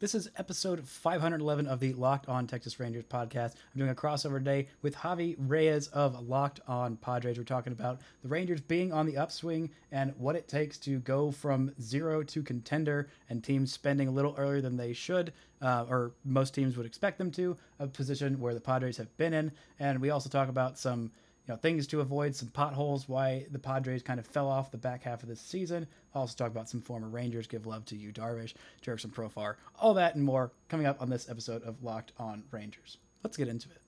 This is episode 511 of the Locked On Texas Rangers podcast. I'm doing a crossover today with Javier Reyes of Locked On Padres. We're talking about the Rangers being on the upswing and what it takes to go from zero to contender and teams spending a little earlier than they should, or most teams would expect them to, a position where the Padres have been in. And we also talk about some things to avoid, some potholes, why the Padres kind of fell off the back half of this season. I'll also talk about some former Rangers, give love to you, Darvish, Jurickson Profar, all that and more coming up on this episode of Locked On Rangers. Let's get into it.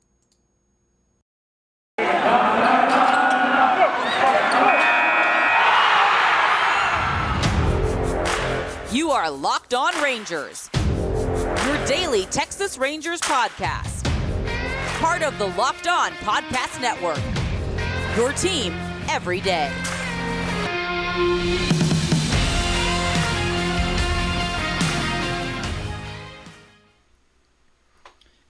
You are Locked On Rangers, your daily Texas Rangers podcast. Part of the Locked On Podcast Network, your team every day.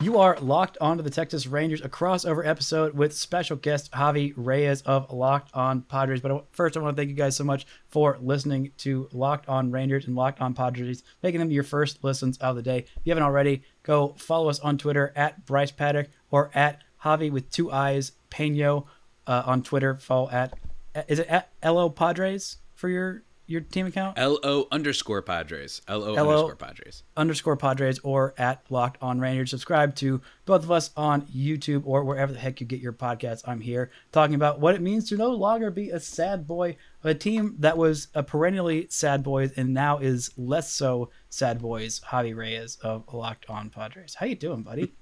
You are locked onto the Texas Rangers, a crossover episode with special guest Javier Reyes of Locked On Padres. But first, I want to thank you guys so much for listening to Locked On Rangers and Locked On Padres, making them your first listens of the day. If you haven't already, go follow us on Twitter at Brice Paterik or at Javi with two eyes, Peno on Twitter. Follow is it at LO Padres for your team account? LO_Padres. LO_Padres or at Locked On Rangers. Subscribe to both of us on YouTube or wherever the heck you get your podcasts. I'm here talking about what it means to no longer be a sad boy of a team that was a perennially sad boys and now is less so sad boys. Javier Reyes of Locked On Padres. How you doing, buddy?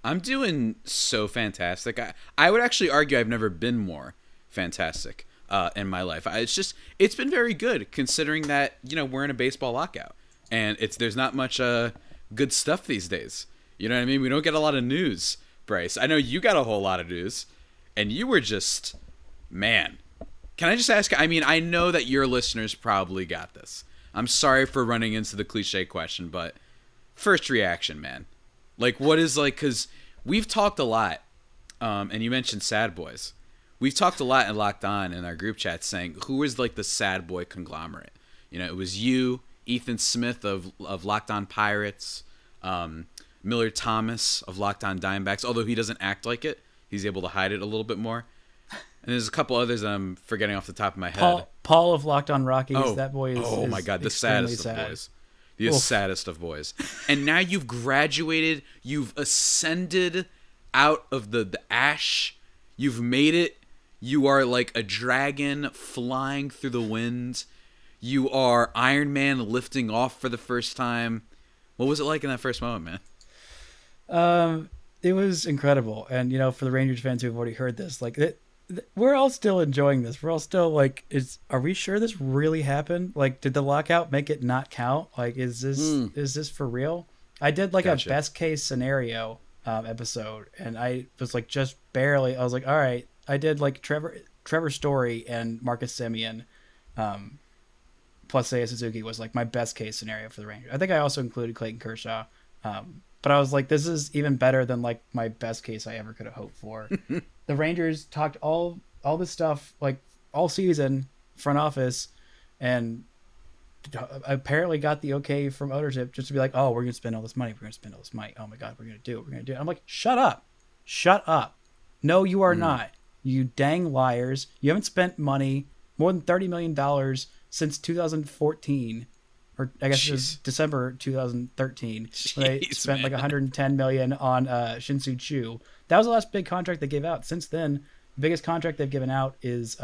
I'm doing so fantastic. I would actually argue I've never been more fantastic in my life. It's been very good considering that, we're in a baseball lockout and there's not much good stuff these days. You know what I mean? We don't get a lot of news, Brice. I know you got a whole lot of news and you were just, man. Can I just ask, I know that your listeners probably got this. I'm sorry for running into the cliche question, but first reaction, man. Because we've talked a lot, and you mentioned sad boys. We've talked a lot and Locked On in our group chat saying who is the sad boy conglomerate. It was you, Ethan Smith of Locked On Pirates, Miller Thomas of Locked On Diamondbacks, although he doesn't act like it. He's able to hide it a little bit more. And there's a couple others that I'm forgetting off the top of my head. Paul of Locked On Rockies. That boy is oh my God, the saddest of boys. The saddest of boys. And now you've graduated. You've ascended out of the ash. You've made it. You are like a dragon flying through the wind. You are Iron Man lifting off for the first time. What was it like in that first moment, man? It was incredible. And, for the Rangers fans who have already heard this, we're all still enjoying this. We're all still are we sure this really happened? Did the lockout make it not count? Is this for real? I did Gotcha. A best case scenario episode, and I was just barely. I was all right. I did Trevor Story and Marcus Semien, plus Seiya Suzuki was my best case scenario for the Rangers. I think I also included Clayton Kershaw, but I was this is even better than my best case I ever could have hoped for. The Rangers talked all this stuff all season, front office, and apparently got the okay from ownership just to be oh, we're gonna spend all this money. Oh my God, we're gonna do it. I'm shut up. No, you are not. You dang liars. You haven't spent money, more than $30 million since 2014, or I guess it was December 2013. They spent $110 million on Shin-Soo Choo. That was the last big contract they gave out. Since then, the biggest contract they've given out is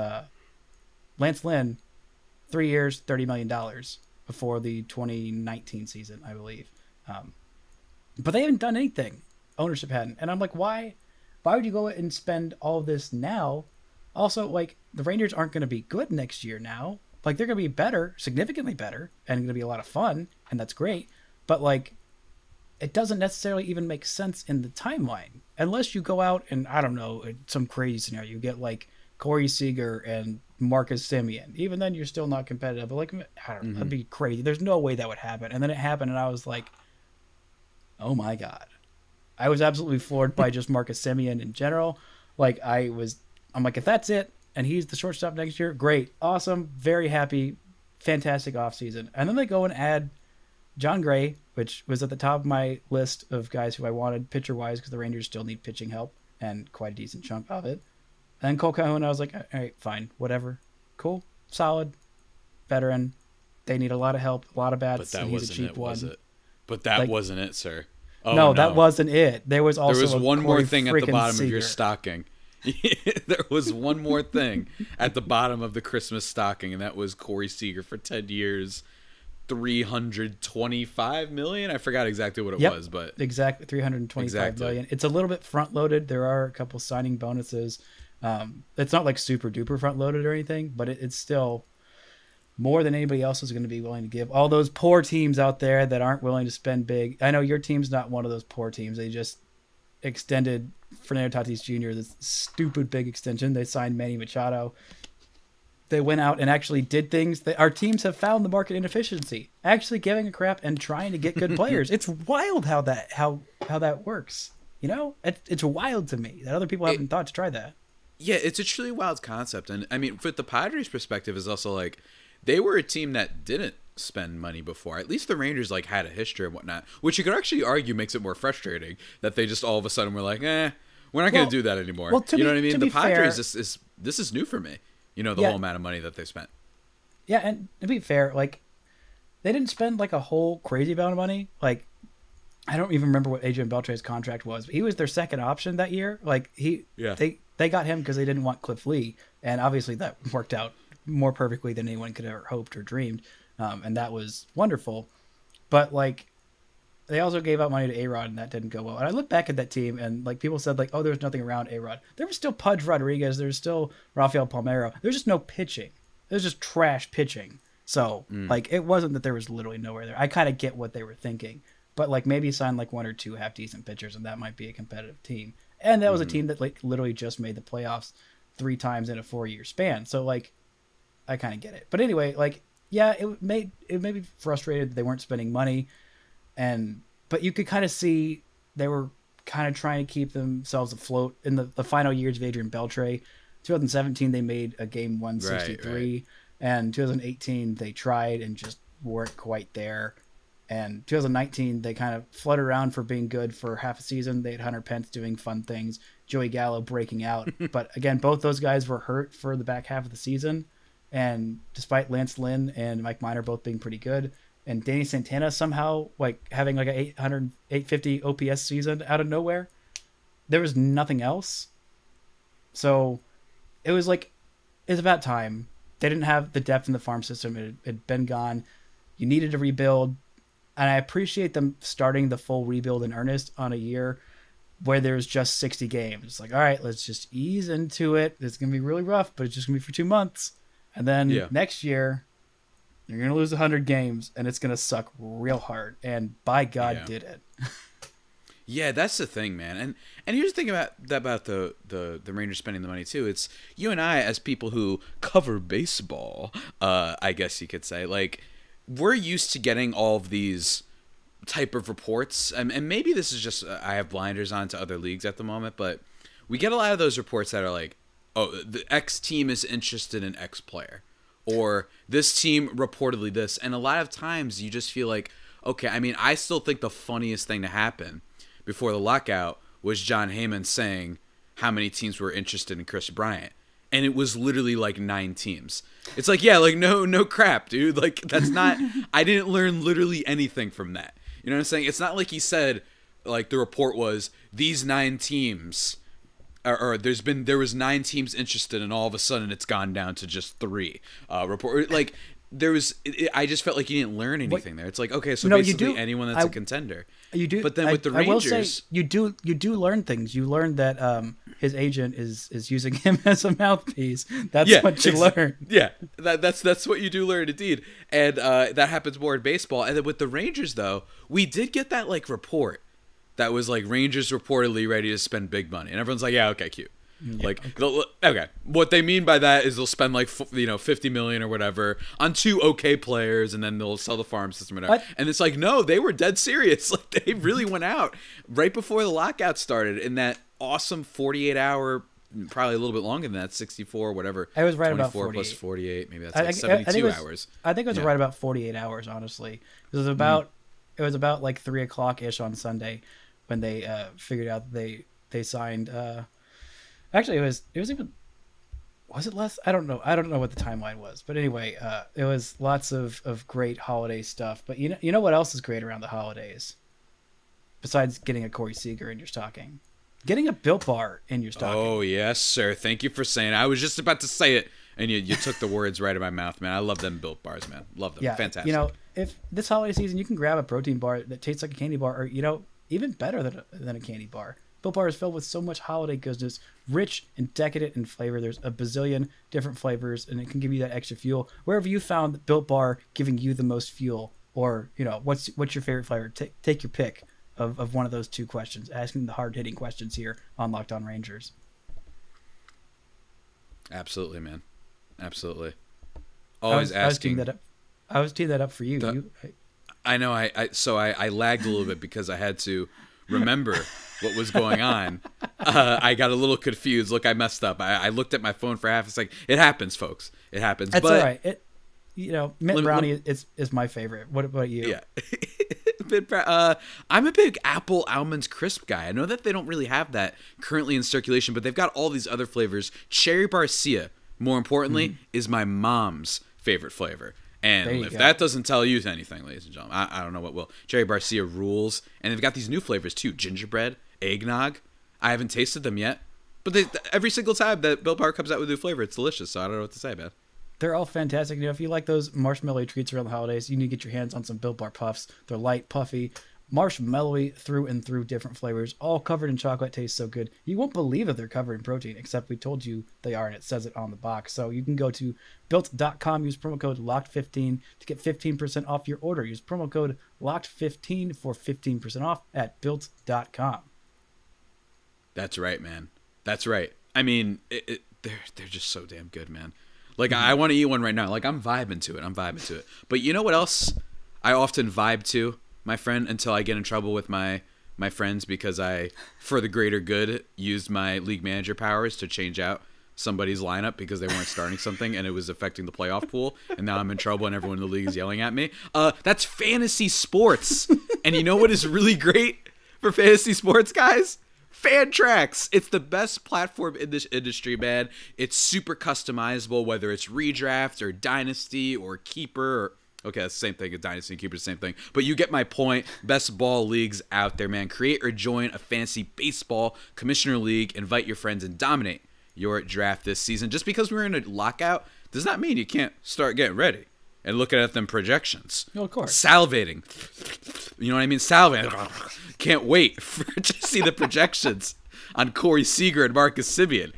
Lance Lynn, 3 years, $30 million before the 2019 season, I believe. But they haven't done anything. Ownership hadn't. And I'm why? Why would you go and spend all this now? Also, the Rangers aren't going to be good next year now. They're going to be better, significantly better, and going to be a lot of fun, and that's great. But, it doesn't necessarily even make sense in the timeline. Unless you go out and, I don't know, some crazy scenario. You get, Corey Seager and Marcus Semien. Even then, you're still not competitive. But, I don't know. That'd be crazy. There's no way that would happen. And then it happened, and I was oh, my God. I was absolutely floored by just Marcus Semien in general. I'm if that's it, and he's the shortstop next year, great, awesome, very happy, fantastic offseason. And then they go and add John Gray, which was at the top of my list of guys who I wanted pitcher-wise because the Rangers still need pitching help and quite a decent chunk of it. And Cole Calhoun, I was like, all right, fine, whatever. Cool, solid, veteran. They need a lot of help, a lot of bats, and he's a cheap one. Was it? But that wasn't it, sir. Oh, no, that wasn't it. There was also one more thing at the bottom Seeger. of your stocking. There was one more thing at the bottom of the Christmas stocking, and that was Corey Seager for 10 years, $325 million. I forgot exactly what it was, but exactly $325 million. It's a little bit front loaded. There are a couple signing bonuses. It's not like super duper front loaded or anything, but it's still more than anybody else is going to be willing to give. All those poor teams out there that aren't willing to spend big. I know your team's not one of those poor teams. They just extended Fernando Tatis Jr. this stupid big extension. They signed Manny Machado. They went out and actually did things that our teams have found the market inefficiency, actually giving a crap and trying to get good players. It's wild how that works. You know, it's wild to me that other people haven't thought to try that. Yeah, it's a truly wild concept. And I mean, for the Padres' perspective is also like, they were a team that didn't spend money before. At least the Rangers like had a history and whatnot, which you could actually argue makes it more frustrating that they just all of a sudden were like, we're not going to do that anymore. Well, you know what I mean? The Padres, this is new for me. You know, the whole amount of money that they spent. Yeah, and to be fair, like, they didn't spend like a whole crazy amount of money. Like, I don't even remember what Adrian Beltre's contract was, but he was their second option that year. Like, they got him because they didn't want Cliff Lee, and obviously that worked out more perfectly than anyone could ever hoped or dreamed, and that was wonderful. But like, they also gave out money to A-Rod, and that didn't go well. And I look back at that team, and like, people said like, oh, there's nothing around A-Rod. There was still Pudge Rodriguez. There's still Rafael Palmeiro. There's just no pitching. There's just trash pitching. So like, it wasn't that there was literally nowhere there. I kind of get what they were thinking, but like, maybe sign like one or two half decent pitchers, and that might be a competitive team. And that was a team that like literally just made the playoffs 3 times in a 4-year span. So like, I kind of get it. But anyway, like, yeah, it made me frustrated that they weren't spending money, but you could kind of see they were kind of trying to keep themselves afloat in the final years of Adrian Beltre. 2017 they made a game 163, right. And 2018 they tried and just weren't quite there. And 2019 they kind of fluttered around for being good for half a season. They had Hunter Pence doing fun things, Joey Gallo breaking out, but again, both those guys were hurt for the back half of the season. And despite Lance Lynn and Mike Minor both being pretty good, and Danny Santana somehow like having like a 850 OPS season out of nowhere, there was nothing else. So it was like, it's about time. They didn't have the depth in the farm system. It had been gone. You needed to rebuild. And I appreciate them starting the full rebuild in earnest on a year where there's just 60 games. It's like, all right, let's just ease into it. It's going to be really rough, but it's just going to be for 2 months. And then next year, you're going to lose 100 games, and it's going to suck real hard. And by God, did it. Yeah, that's the thing, man. And here's the thing about the Rangers spending the money, too. It's you and I, as people who cover baseball, I guess you could say, like, we're used to getting all of these type of reports. And maybe this is just I have blinders on to other leagues at the moment, but we get a lot of those reports that are like, oh, the X team is interested in X player, or this team reportedly this. And a lot of times you just feel like, okay, I mean, I still think the funniest thing to happen before the lockout was John Heyman saying how many teams were interested in Chris Bryant. And it was literally like 9 teams. It's like, yeah, like no crap, dude. Like, that's not, I didn't learn literally anything from that. You know what I'm saying? It's not like he said, like, the report was these 9 teams or there was 9 teams interested, and all of a sudden it's gone down to just 3. Report like there was. I just felt like you didn't learn anything there. It's like, okay, so basically anyone that's a contender. You do, but then with the Rangers, I will say you do learn things. You learn that his agent is using him as a mouthpiece. That's what you learn. Yeah, that's what you do learn indeed, and that happens more in baseball. And then with the Rangers, though, we did get that like report that was like Rangers reportedly ready to spend big money, and everyone's like, yeah, okay, cute. Yeah, like, okay. What they mean by that is they'll spend like $50 million or whatever on 2 okay players, and then they'll sell the farm system or whatever. And it's like, no, they were dead serious. Like, they really went out right before the lockout started in that awesome 48-hour, probably a little bit longer than that, 64 or whatever. I was right about 24 plus 48, maybe that's like 72 hours. I think it was right about 48 hours, honestly. It was about it was about like 3:00 ish on Sunday when they figured out that they signed. Actually, it was even. Was it less? I don't know. I don't know what the timeline was, but anyway, it was lots of great holiday stuff. But you know what else is great around the holidays? Besides getting a Corey Seeger in your stocking, getting a Built Bar in your stocking. Oh yes, sir. Thank you for saying it. I was just about to say it, and you took the words right out of my mouth, man. I love them Built Bars, man. Love them. Yeah, Fantastic. You know, if this holiday season you can grab a protein bar that tastes like a candy bar, or even better than a candy bar. Built Bar is filled with so much holiday goodness, rich and decadent in flavor. There's a bazillion different flavors, and it can give you that extra fuel. Wherever you found Built Bar giving you the most fuel, or what's your favorite flavor? Take your pick of one of those two questions. Asking the hard hitting questions here on Locked On Rangers. Absolutely, man. Absolutely. Always asking. I was teeing that up for you. I know. I lagged a little bit because I had to remember what was going on. I got a little confused. Look, I messed up. I looked at my phone for half a second. It happens, folks. It happens. That's but, all right. Mint brownie is my favorite. What about you? Yeah. I'm a big apple almonds crisp guy. I know that they don't really have that currently in circulation, but they've got all these other flavors. Cherry Barcia, more importantly, is my mom's favorite flavor. And if that doesn't tell you anything, ladies and gentlemen, I don't know what will. Cherry Barcia rules. And they've got these new flavors, too. Gingerbread, eggnog. I haven't tasted them yet. But every single time that Built Bar comes out with a new flavor, it's delicious. So I don't know what to say, man. They're all fantastic. If you like those marshmallow treats around the holidays, you need to get your hands on some Built Bar Puffs. They're light, puffy, marshmallowy through and through, different flavors, all covered in chocolate. Tastes so good. You won't believe that they're covered in protein, except we told you they are, and it says it on the box. So you can go to built.com, use promo code LOCKED15 to get 15% off your order. Use promo code LOCKED15 for 15% off at built.com. That's right, man. That's right. I mean, they're just so damn good, man. Like, I want to eat one right now. Like, I'm vibing to it. But you know what else I often vibe to, my friend, until I get in trouble with my friends because I, for the greater good, used my league manager powers to change out somebody's lineup because they weren't starting something and it was affecting the playoff pool. And now I'm in trouble and everyone in the league is yelling at me. That's fantasy sports. And you know what is really great for fantasy sports, guys? Fantrax. It's the best platform in this industry, man. It's super customizable, whether it's redraft or dynasty or keeper. Okay, that's the same thing. A dynasty and keeper is the same thing. But you get my point. Best ball leagues out there, man. Create or join a fantasy baseball commissioner league. Invite your friends and dominate your draft this season. Just because we're in a lockout does not mean you can't start getting ready and looking at them projections. Oh, of course. Salivating. You know what I mean? Salivating. Can't wait to see the projections on Corey Seeger and Marcus Semien.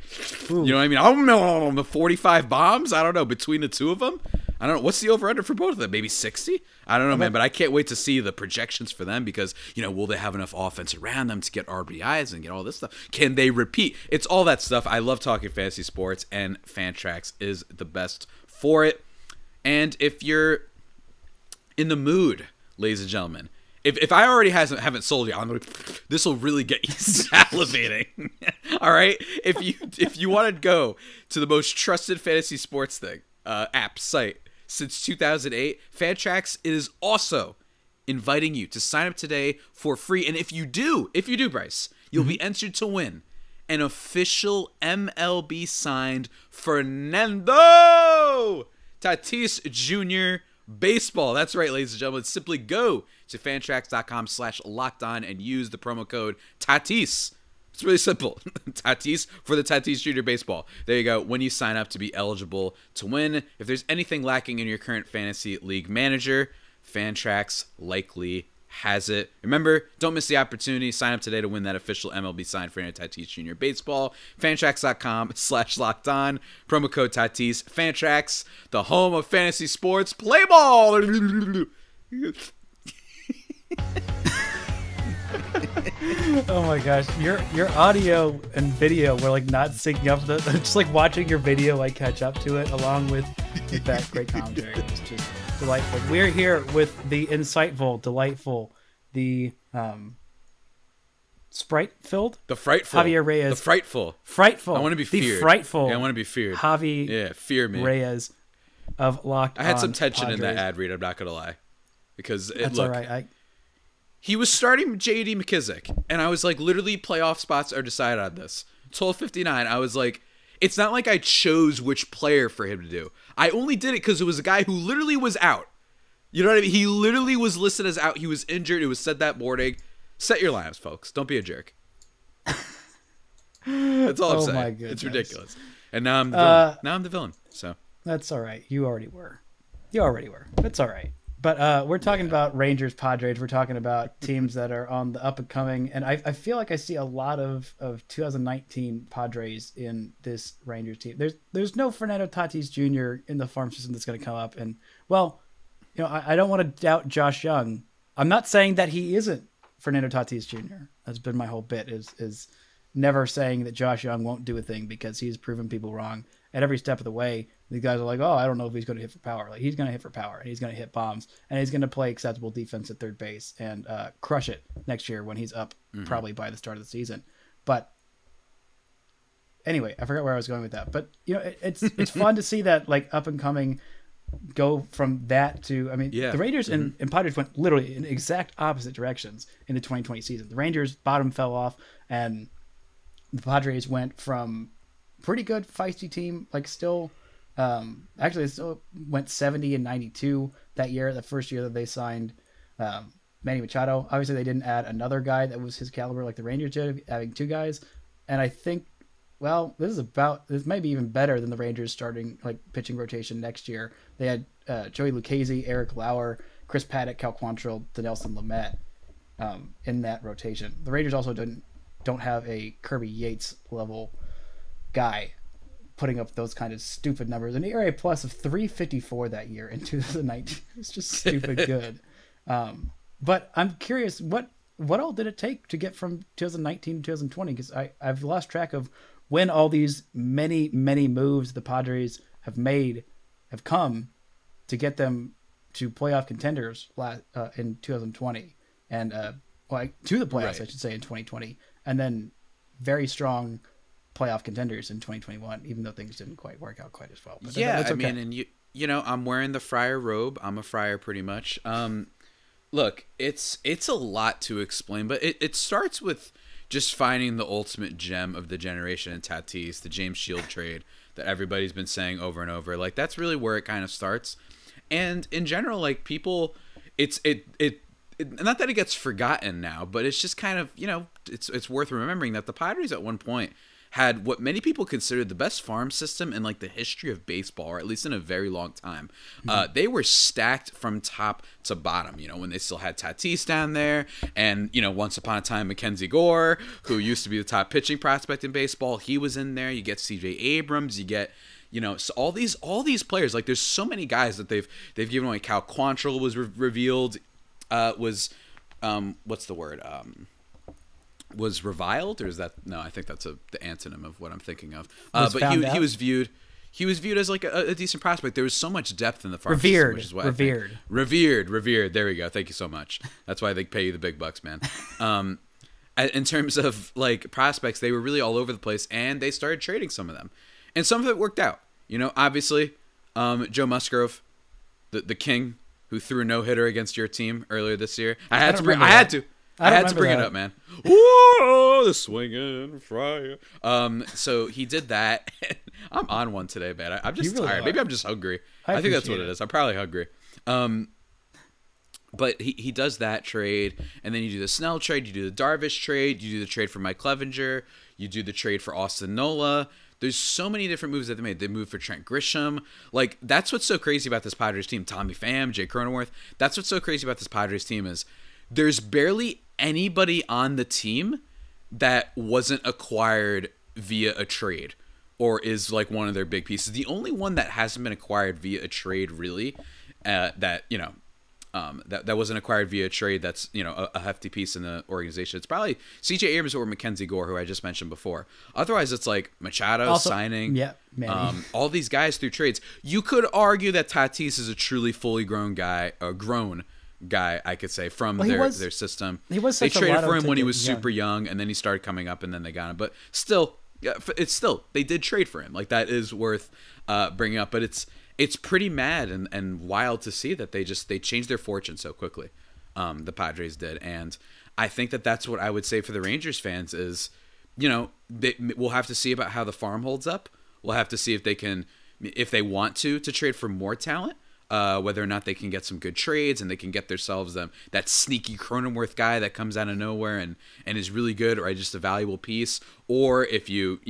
Ooh. You know what I mean? I don't know. The 45 bombs? I don't know. Between the two of them? I don't know. What's the over-under for both of them? Maybe 60? I don't know, man. But I can't wait to see the projections for them because, will they have enough offense around them to get RBIs and get all this stuff? Can they repeat? It's all that stuff. I love talking fantasy sports, and Fantrax is the best for it. And if you're in the mood, ladies and gentlemen, if I already haven't sold you, this will really get you salivating. All right? If you want to go to the most trusted fantasy sports thing, app, site, since 2008, Fantrax is also inviting you to sign up today for free. And if you do, Brice, you'll be entered to win an official MLB signed Fernando Tatis Jr. baseball. That's right, ladies and gentlemen. Simply go to fantrax.com/lockedon and use the promo code Tatis. It's really simple. Tatis for the Tatis Jr. baseball. There you go. When you sign up to be eligible to win. If there's anything lacking in your current fantasy league manager, Fantrax likely has it. Remember, don't miss the opportunity. Sign up today to win that official MLB signed Fernando Tatis Jr. baseball. Fantrax.com/lockedon. Promo code Tatis. Fantrax, the home of fantasy sports. Play ball! Oh my gosh, your audio and video were like not syncing up. Just like watching your video like catch up to it along with that great commentary. It's just delightful. We're here with the insightful, delightful, the sprite-filled, the frightful Javier Reyes, the frightful. I want to be feared. The frightful. Yeah, I want to be feared. Fear me. Reyes of Locked On. I had some tension Padres. in that ad read. I'm not gonna lie, because That's all right. He was starting J.D. McKissick, and I was like, literally playoff spots are decided on this. 12:59, I was like, it's not like I chose which player for him to do. I only did it because it was a guy who literally was out. You know what I mean? He literally was listed as out. He was injured. It was said that morning. Set your lineups, folks. Don't be a jerk. That's all I'm saying. My goodness. It's ridiculous. And now I'm the villain. Now I'm the villain. So that's all right. You already were. That's all right. But we're talking about Rangers, Padres. We're talking about teams that are on the up and coming. And I feel like I see a lot of 2019 Padres in this Rangers team. There's no Fernando Tatis Jr. in the farm system that's going to come up. And, well, you know, I don't want to doubt Josh Young. I'm not saying that he isn't Fernando Tatis Jr. That's been my whole bit is never saying that Josh Young won't do a thing because he's proven people wrong at every step of the way. The guys are like, oh, I don't know if he's going to hit for power. Like, he's going to hit for power, and he's going to hit bombs, and he's going to play acceptable defense at third base and crush it next year when he's up probably by the start of the season. But anyway, I forgot where I was going with that. But, you know, it's fun to see that, like, up and coming go from that to, I mean, the Rangers and Padres went literally in exact opposite directions in the 2020 season. The Rangers' bottom fell off, and the Padres went from pretty good feisty team, like still actually it still went 70 and 92 that year, the first year that they signed Manny Machado. Obviously they didn't add another guy that was his caliber like the Rangers did, having two guys. And I think, well, this may be even better than the Rangers starting like pitching rotation next year. They had Joey Lucchesi, Eric Lauer, Chris Paddock, Cal Quantrill, Dinelson Lamet in that rotation. The Rangers also don't have a Kirby Yates level guy putting up those kind of stupid numbers. An ERA plus of 3.54 that year in 2019. It's just stupid good. But I'm curious, what all did it take to get from 2019 to 2020? Because I've lost track of when all these many moves the Padres have come to get them to playoff contenders in 2020 and to the playoffs, right. I should say, in 2020, and then very strong playoff contenders in 2021, even though things didn't quite work out quite as well. But yeah, that's okay. I mean, and you know, I'm wearing the friar robe. I'm a friar pretty much. Look, it's a lot to explain, but it starts with just finding the ultimate gem of the generation in Tatis, the James Shield trade that everybody's been saying over and over. Like, that's really where it kind of starts. And in general, like, people, it's not that it gets forgotten now, but it's just kind of, you know, it's worth remembering that the Padres at one point had what many people considered the best farm system in like the history of baseball, or at least in a very long time. They were stacked from top to bottom, you know, when they still had Tatis down there, and, you know, once upon a time, Mackenzie Gore, who used to be the top pitching prospect in baseball, he was in there. You get CJ Abrams, you get, you know, so all these players, like, there's so many guys that they've given away. Cal Quantrill was revealed, was reviled, or is that, no, I think that's the antonym of what I'm thinking of. But he was viewed as like a decent prospect. There was so much depth in the farm system, which is why revered. There we go. Thank you so much. That's why they pay you the big bucks, man. In terms of like prospects, they were really all over the place, and they started trading some of them, and some of it worked out. You know, obviously, Joe Musgrove, the king, who threw a no-hitter against your team earlier this year. I had to bring it up, man. Whoa, the swinging friar. So he did that. I'm on one today, man. I'm just tired. Maybe I'm just hungry. I think that's what it is. I'm probably hungry. But he does that trade, and then you do the Snell trade, you do the Darvish trade, you do the trade for Mike Clevenger, you do the trade for Austin Nola. There's so many different moves that they made. They moved for Trent Grisham. Like, that's what's so crazy about this Padres team. Tommy Pham, Jay Cronenworth. That's what's so crazy about this Padres team is there's barely anybody on the team that wasn't acquired via a trade or is like one of their big pieces. The only one that hasn't been acquired via a trade, really, that wasn't acquired via a trade, that's, you know, a hefty piece in the organization, it's probably CJ Abrams or Mackenzie Gore, who I just mentioned before. Otherwise, it's like Machado also, signing, all these guys through trades. You could argue that Tatis is a truly fully grown guy, I could say, from their system. They traded for him when he was super young, and then he started coming up, and then they got him. But still, they did trade for him. Like, that is worth bringing up. But it's pretty mad and wild to see that they changed their fortune so quickly. the Padres did. And I think that that's what I would say for the Rangers fans is, we'll have to see about how the farm holds up. We'll have to see if they can, if they want to trade for more talent, whether or not they can get some good trades and they can get themselves that sneaky Cronenworth guy that comes out of nowhere and is really good, or just a valuable piece. Or if you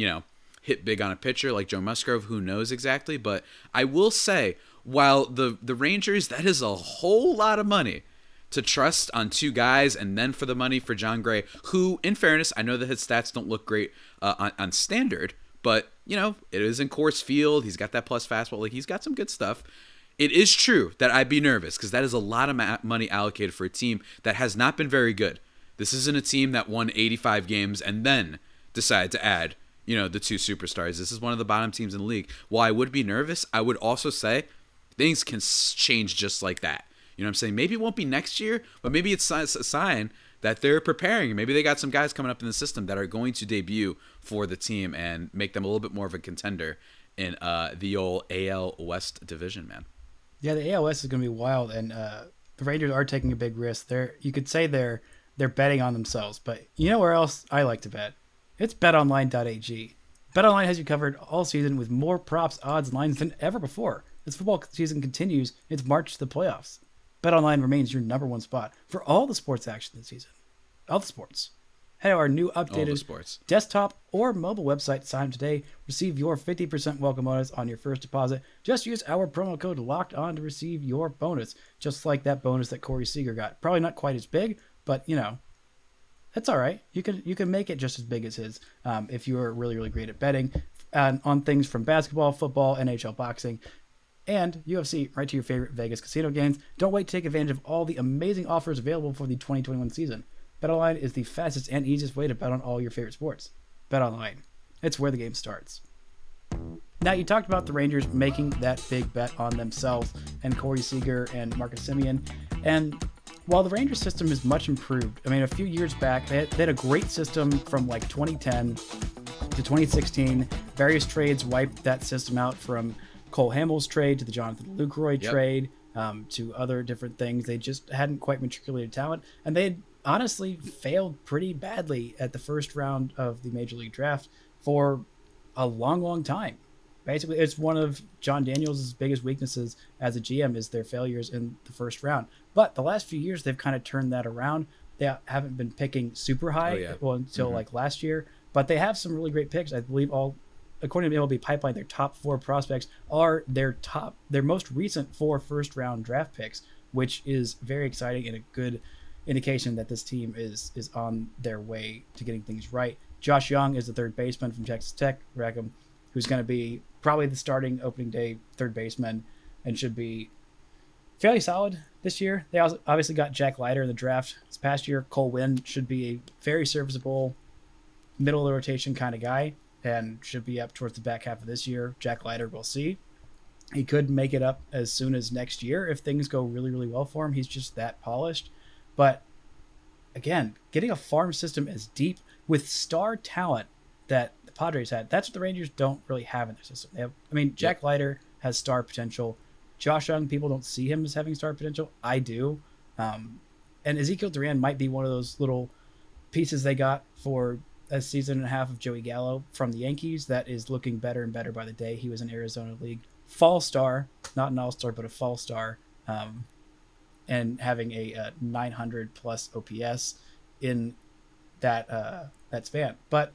hit big on a pitcher like Joe Musgrove, who knows exactly. But I will say, while the Rangers, that is a whole lot of money to trust on two guys, and then for the money for John Gray, who, in fairness, I know that his stats don't look great on standard, but, it is in Coors Field. He's got that plus fastball. Like, he's got some good stuff. It is true that I'd be nervous because that is a lot of money allocated for a team that has not been very good. This isn't a team that won 85 games and then decided to add, the two superstars. This is one of the bottom teams in the league. While I would be nervous, I would also say things can change just like that. You know what I'm saying? Maybe it won't be next year, but maybe it's a sign that they're preparing. Maybe they got some guys coming up in the system that are going to debut for the team and make them a little bit more of a contender in the old AL West division, man. Yeah, the AL West is going to be wild, and the Rangers are taking a big risk. You could say they're betting on themselves, but you know where else I like to bet? It's betonline.ag. BetOnline has you covered all season with more props, odds, and lines than ever before. As football season continues, it's March to the playoffs. BetOnline remains your number one spot for all the sports action this season. All the sports. Head to our new updated desktop or mobile website to sign up today. Receive your 50% welcome bonus on your first deposit. Just use our promo code LOCKEDON to receive your bonus. Just like that bonus that Corey Seeger got. Probably not quite as big, but that's all right. You can make it just as big as his if you are really, really great at betting on things from basketball, football, NHL, boxing, and UFC, right to your favorite Vegas casino games. Don't wait to take advantage of all the amazing offers available for the 2021 season. BetOnline is the fastest and easiest way to bet on all your favorite sports. BetOnline. It's where the game starts. Now, you talked about the Rangers making that big bet on themselves and Corey Seager and Marcus Semien. And while the Rangers system is much improved, a few years back, they had a great system from like 2010 to 2016. Various trades wiped that system out, from Cole Hamels trade to the Jonathan Lucroy trade to other different things. They just hadn't quite matriculated talent, and they had honestly failed pretty badly at the first round of the Major League Draft for a long, long time. Basically, it's one of John Daniels' biggest weaknesses as a GM is their failures in the first round. But the last few years, they've kind of turned that around. They haven't been picking super high until like last year, but they have some really great picks. I believe according to MLB Pipeline, their top 4 prospects are their most recent 4 first-round draft picks, which is very exciting and a good indication that this team is on their way to getting things right. Josh Young is the third baseman from Texas Tech, Rackham, who's going to be probably the starting opening day third baseman and should be fairly solid this year. They also obviously got Jack Leiter in the draft this past year. Cole Winn should be a very serviceable middle of the rotation kind of guy and should be up towards the back half of this year. Jack Leiter, we'll see. He could make it up as soon as next year if things go really, really well for him. He's just that polished. But again, getting a farm system as deep with star talent that the Padres had, that's what the Rangers don't really have in their system. They have, Jack Leiter has star potential. Josh Young, people don't see him as having star potential. I do. And Ezekiel Duran might be one of those little pieces they got for a season and a half of Joey Gallo from the Yankees that is looking better and better by the day. He was an Arizona League fall star, not an all-star, but a fall star. And having a 900 plus OPS in that span. But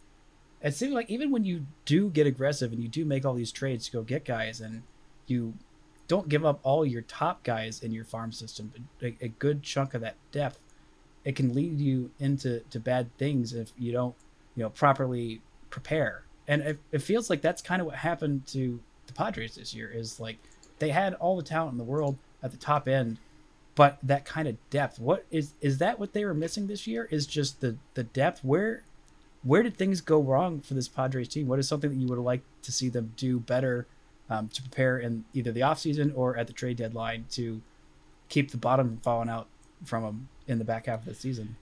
it seems like even when you do get aggressive and you do make all these trades to go get guys, and you don't give up all your top guys in your farm system, a good chunk of that depth, it can lead you into bad things if you don't properly prepare. And it feels like that's kind of what happened to the Padres this year. Is like they had all the talent in the world at the top end, but that kind of depth, what is that what they were missing this year? Is just the depth? Where did things go wrong for this Padres team? What is something that you would like to see them do better to prepare in either the offseason or at the trade deadline to keep the bottom from falling out from them in the back half of the season?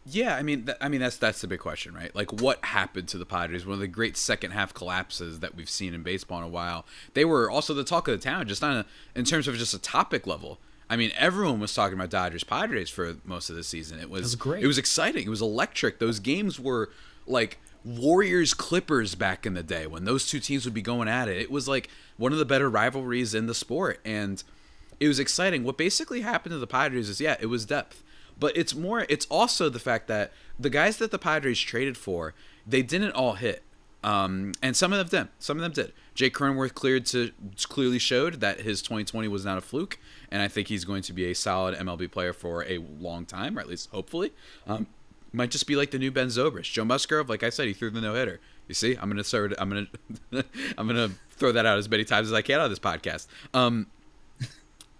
Yeah, that's the big question, right? Like, what happened to the Padres? One of the great second half collapses that we've seen in baseball in a while. They were also the talk of the town, just in terms of just a topic level. I mean, everyone was talking about Dodgers Padres for most of the season. It was great. It was exciting. It was electric. Those games were like Warriors Clippers back in the day when those two teams would be going at it. It was like one of the better rivalries in the sport, and it was exciting. What basically happened to the Padres is, yeah, it was depth. But it's also the fact that the guys that the Padres traded for, they didn't all hit. And some of them did. Jake Cronenworth clearly showed that his 2020 was not a fluke, and I think he's going to be a solid MLB player for a long time, or at least hopefully. Might just be like the new Ben Zobrist. Joe Musgrove, like I said, he threw the no-hitter. You see, I'm gonna throw that out as many times as I can on this podcast.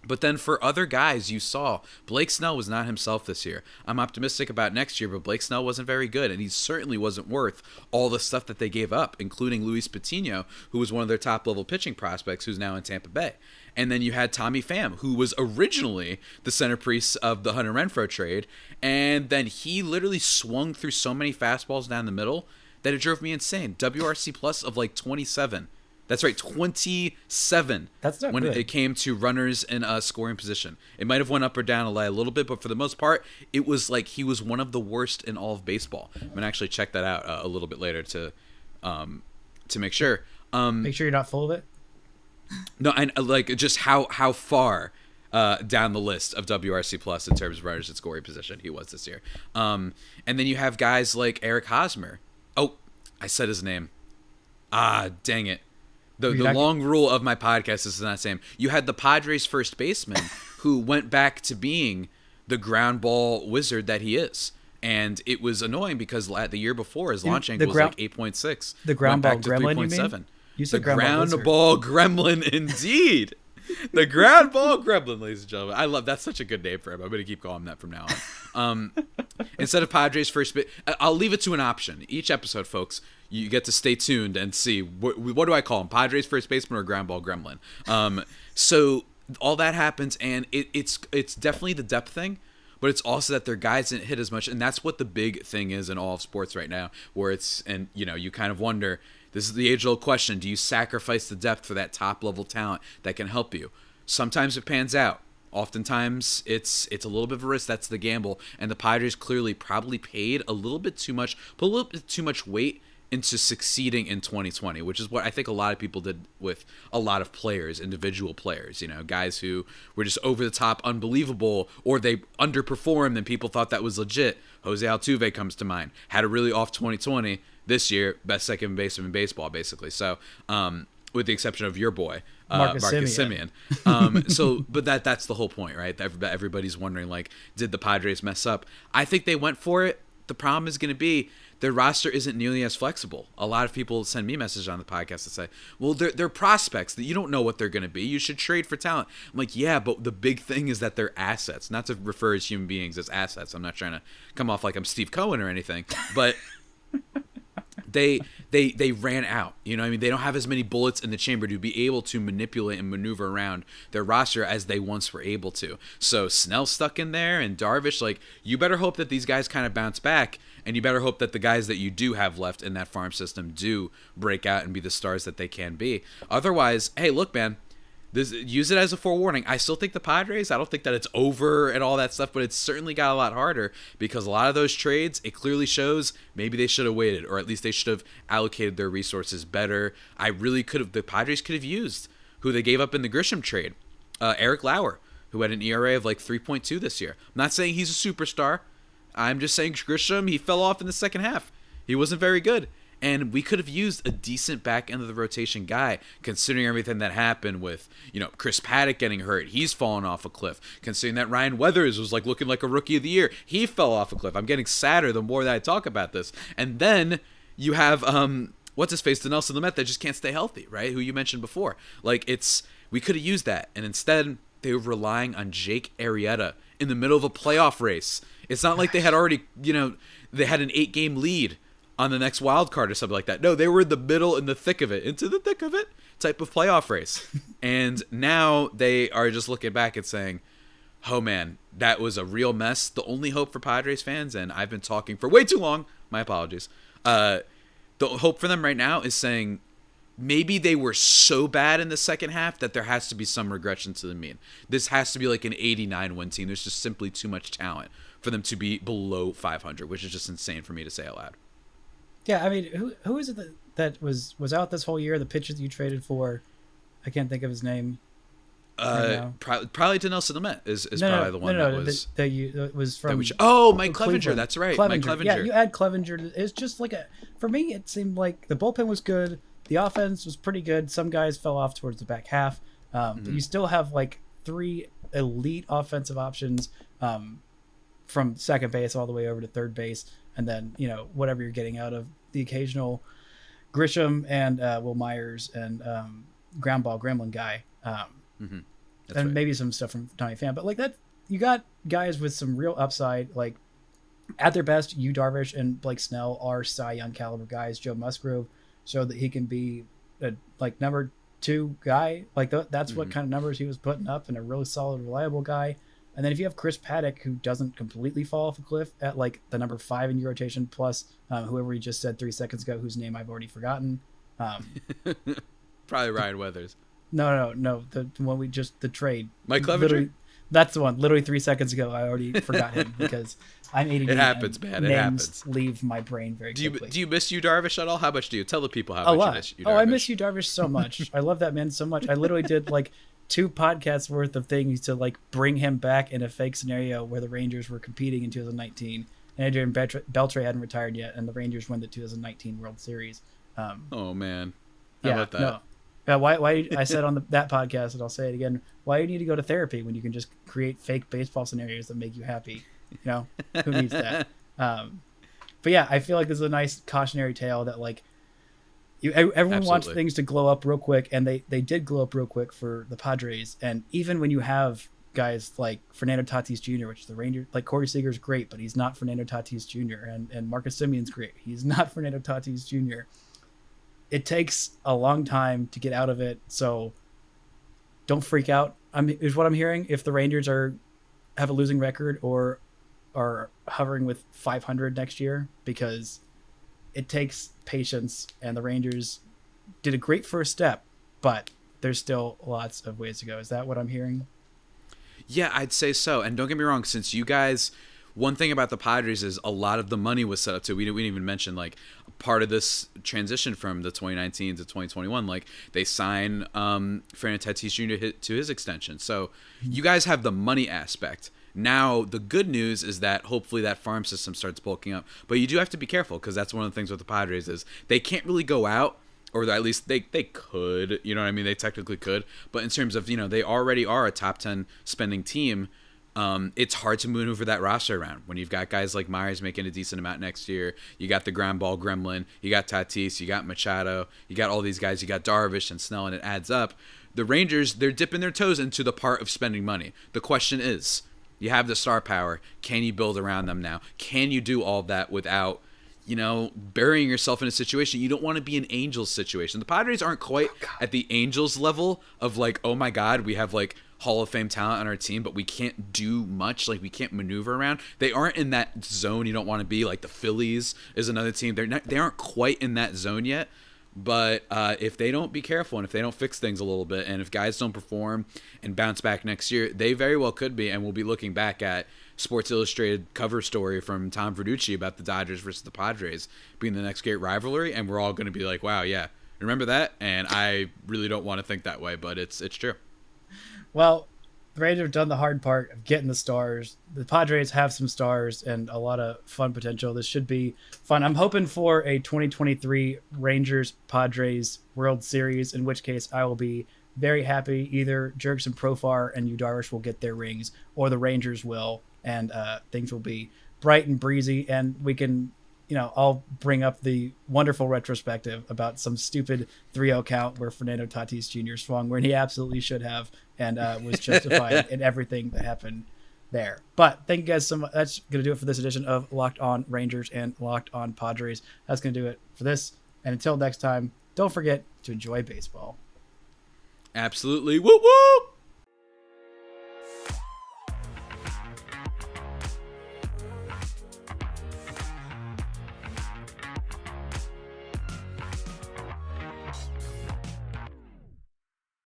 But then for other guys, you saw Blake Snell was not himself this year. I'm optimistic about next year, but Blake Snell wasn't very good, and he certainly wasn't worth all the stuff that they gave up, including Luis Patino, who was one of their top-level pitching prospects, who's now in Tampa Bay. And then you had Tommy Pham, who was originally the centerpiece of the Hunter Renfroe trade, and then he literally swung through so many fastballs down the middle that it drove me insane. WRC plus of like 27. That's right, 27. That's not when good. It came to runners in a scoring position. It might have went up or down a little bit, but for the most part, it was like he was one of the worst in all of baseball. I'm gonna actually check that out a little bit later to make sure. Make sure you're not full of it. No, and like just how far down the list of WRC plus in terms of runners in scoring position he was this year. And then you have guys like Eric Hosmer. Oh, I said his name. Ah, dang it. The long rule of my podcast is not the same. You had the Padres first baseman who went back to being the ground ball wizard that he is. And it was annoying because the year before his launch angle was like 8.6. The ground ball gremlin, you mean? You said the ground ball gremlin, indeed. The ground ball gremlin, ladies and gentlemen. I love that's such a good name for him. I'm going to keep calling him that from now on. Instead of Padres first base, I'll leave it to an option. Each episode, folks, you get to stay tuned and see what do I call him? Padres first baseman or ground ball gremlin? So all that happens, and it's definitely the depth thing. But it's also that their guys didn't hit as much, and that's what the big thing is in all of sports right now, where you kind of wonder, this is the age-old question, do you sacrifice the depth for that top-level talent that can help you? Sometimes it pans out. Oftentimes, it's a little bit of a risk. That's the gamble, and the Padres clearly probably paid a little bit too much, put a little bit too much weight into succeeding in 2020, which is what I think a lot of people did with a lot of players, individual players, guys who were just over the top, unbelievable, or they underperformed and people thought that was legit. Jose Altuve comes to mind. Had a really off 2020 this year, best second baseman in baseball, basically. So, with the exception of your boy, Marcus Semien. But that's the whole point, right? Everybody's wondering, like, did the Padres mess up? I think they went for it. The problem is going to be their roster isn't nearly as flexible. A lot of people send me messages on the podcast that say, well, they're prospects that you don't know what they're going to be. You should trade for talent. I'm like, yeah, but the big thing is that they're assets, not to refer as human beings as assets. I'm not trying to come off like I'm Steve Cohen or anything, but they ran out. You know what I mean? They don't have as many bullets in the chamber to be able to manipulate and maneuver around their roster as they once were able to. So Snell stuck in there and Darvish, like, you better hope that these guys kind of bounce back, and you better hope that the guys that you do have left in that farm system do break out and be the stars that they can be. Otherwise, hey, look, man, use it as a forewarning. I still think the Padres, I don't think that it's over and all that stuff, but it's certainly got a lot harder because a lot of those trades, it clearly shows maybe they should have waited, or at least they should have allocated their resources better. The Padres could have used who they gave up in the Grisham trade, Eric Lauer, who had an ERA of like 3.2 this year. I'm not saying he's a superstar. I'm just saying Grisham, he fell off in the second half. He wasn't very good. And we could have used a decent back end of the rotation guy, considering everything that happened with, Brice Paterik getting hurt. He's fallen off a cliff. Considering that Ryan Weathers was like looking like a rookie of the year. He fell off a cliff. I'm getting sadder the more that I talk about this. And then you have, what's his face, Dinelson Lamet that just can't stay healthy, right? Who you mentioned before. Like, we could have used that. And instead, they were relying on Jake Arrieta in the middle of a playoff race. It's not like they had already, they had an 8-game lead on the next wild card or something like that. No, they were in the middle, in the thick of it, into the thick of it type of playoff race. And now they are just looking back and saying, oh man, that was a real mess. The only hope for Padres fans, and I've been talking for way too long, my apologies. The hope for them right now is saying, maybe they were so bad in the second half that there has to be some regression to the mean. This has to be like an 89 win team. There's just simply too much talent for them to be below 500, which is just insane for me to say out loud. Yeah, I mean, who is it that was out this whole year? The pitcher that you traded for, I can't think of his name. Probably Dinelson Lamet is probably the one that was that was from. Mike Clevenger. That's right, Clevenger. Mike Clevenger. Yeah, you add Clevenger. It's just like for me, it seemed like the bullpen was good. The offense was pretty good. Some guys fell off towards the back half. But you still have like 3 elite offensive options from second base all the way over to third base. And then, whatever you're getting out of the occasional Grisham and Will Myers and ground ball gremlin guy. And right. Maybe some stuff from Tommy Pham. But like that, you got guys with some real upside. Like at their best, Yu Darvish and Blake Snell are Cy Young caliber guys. Joe Musgrove showed that he can be a number 2 guy. Like that's what kind of numbers he was putting up, and a really solid, reliable guy. And then if you have Brice Paterik, who doesn't completely fall off a cliff at like the number 5 in your rotation, plus whoever you just said 3 seconds ago, whose name I've already forgotten. Probably Ryan Weathers. No. The one the trade. Mike Clevenger? That's the one. Literally 3 seconds ago, I already forgot him because I'm ADD. It happens, man. It happens. Leave my brain very quickly. Do you miss Yu Darvish at all? How much do you? Tell the people how much you miss Yu Darvish. Oh, I miss Yu Darvish so much. I love that man so much. I literally did like 2 podcasts worth of things to like bring him back in a fake scenario where the Rangers were competing in 2019 and Adrian Beltre hadn't retired yet, and the Rangers won the 2019 World Series. Oh man, how about that? No. Why I said on that podcast, and I'll say it again, why do you need to go to therapy when you can just create fake baseball scenarios that make you happy? Who needs that? But yeah, I feel like this is a nice cautionary tale that like everyone Absolutely. wants things to glow up real quick, and they did glow up real quick for the Padres. And even when you have guys like Fernando Tatis Jr., which the Rangers, like Corey Seager's great, but he's not Fernando Tatis Jr. And Marcus Semion's great. He's not Fernando Tatis Jr. It takes a long time to get out of it, so don't freak out. Is what I'm hearing. If the Rangers have a losing record or are hovering with 500 next year, because it takes patience, and the Rangers did a great first step, but there's still lots of ways to go. Is that what I'm hearing? Yeah, I'd say so. And don't get me wrong, since you guys, one thing about the Padres is a lot of the money was set up to, we didn't even mention, like, part of this transition from the 2019 to 2021, like, they sign Fernando Tatis Jr. to his extension. So you guys have the money aspect. Now, the good news is that hopefully that farm system starts bulking up. But you do have to be careful, because that's one of the things with the Padres is they can't really go out, or at least they could, you know what I mean? They technically could. But in terms of, they already are a top 10 spending team. It's hard to maneuver that roster around when you've got guys like Myers making a decent amount next year. You got the ground ball gremlin. You got Tatis. You got Machado. You got all these guys. You got Darvish and Snell, and it adds up. The Rangers, they're dipping their toes into the part of spending money. The question is, you have the star power. Can you build around them now? Can you do all that without, burying yourself in a situation? You don't want to be an Angels situation. The Padres aren't quite at the Angels level of like, oh my God, we have like Hall of Fame talent on our team, but we can't do much. Like, we can't maneuver around. They aren't in that zone you don't want to be. Like the Phillies is another team. They aren't quite in that zone yet. But if they don't be careful, and if they don't fix things a little bit, and if guys don't perform and bounce back next year, they very well could be, and we'll be looking back at Sports Illustrated cover story from Tom Verducci about the Dodgers versus the Padres being the next great rivalry, and we're all going to be like, wow, yeah, remember that? And I really don't want to think that way, but it's true. Well, the Rangers have done the hard part of getting the stars. The Padres have some stars and a lot of fun potential. This should be fun. I'm hoping for a 2023 Rangers-Padres World Series, in which case I will be very happy. Either Jerks and Profar and Yu Darvish will get their rings, or the Rangers will, and things will be bright and breezy, and we can, I'll bring up the wonderful retrospective about some stupid 3-0 count where Fernando Tatis Jr. swung when he absolutely should have, and was justified in everything that happened there. But thank you guys so much. That's going to do it for this edition of Locked On Rangers and Locked On Padres. That's going to do it for this. And until next time, don't forget to enjoy baseball. Absolutely. Whoop, whoop.